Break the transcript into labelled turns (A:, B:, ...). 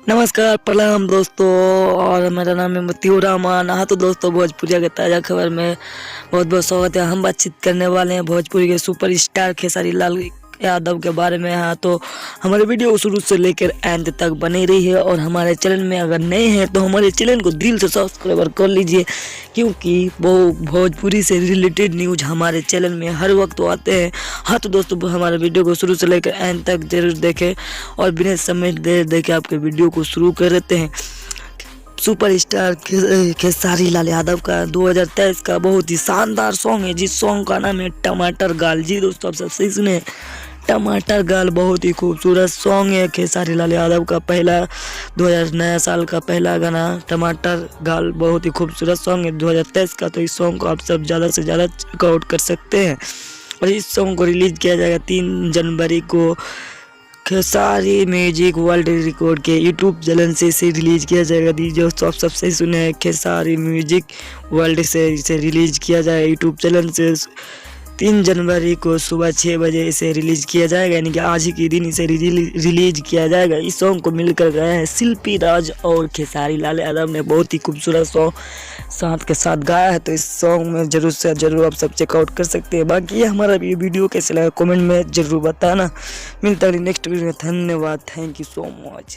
A: नमस्कार प्रणाम दोस्तों। और मेरा नाम है मतीउर रहमान। हाँ तो दोस्तों, भोजपुरिया के ताज़ा खबर में बहुत बहुत स्वागत है। हम बातचीत करने वाले हैं भोजपुरी के सुपरस्टार खेसारी लाल यादव के बारे में। हाँ तो हमारे वीडियो शुरू से लेकर एंड तक बनी रही है। और हमारे चैनल में अगर नए हैं तो हमारे चैनल को दिल से सब्सक्राइबर कर लीजिए, क्योंकि वो भोजपुरी से रिलेटेड न्यूज हमारे चैनल में हर वक्त आते हैं। हाँ तो दोस्तों, हमारे वीडियो को शुरू से लेकर एंड तक जरूर देखें और बिना समय देखे आपके वीडियो को शुरू कर देते हैं। सुपरस्टार खेसारी लाल यादव का 2023 का बहुत ही शानदार सॉन्ग है, जिस सॉन्ग का नाम है टमाटर गाल। जी दोस्तों, आप सब सही सुने, टमाटर गाल बहुत ही खूबसूरत सॉन्ग है। खेसारी लाल यादव का पहला 2000 नया साल का पहला गाना टमाटर गाल बहुत ही खूबसूरत सॉन्ग है 2023 का। तो इस सॉन्ग को आप सब ज़्यादा से ज़्यादा चेकआउट कर सकते हैं। और इस सॉन्ग को रिलीज किया जाएगा 3 जनवरी को खेसारी म्यूजिक वर्ल्ड रिकॉर्ड के यूट्यूब चैनल से इसे रिलीज किया जाएगा। जो आप सबसे सुने हैं, खेसारी म्यूजिक वर्ल्ड से इसे रिलीज किया जाएगा यूट्यूब चैनल से। 3 जनवरी को सुबह 6 बजे इसे रिलीज किया जाएगा, यानी कि आज ही के दिन इसे रिलीज किया जाएगा। इस सॉन्ग को मिलकर गए हैं शिल्पी राज और खेसारी लाल यादव ने बहुत ही खूबसूरत सॉन्ग साथ के साथ गाया है। तो इस सॉन्ग में जरूर से जरूर आप सब चेकआउट कर सकते हैं। बाकी ये हमारा ये वीडियो कैसे लगा कमेंट में जरूर बताना। मिलता है नेक्स्ट वीडियो में। धन्यवाद, थैंक यू सो मच।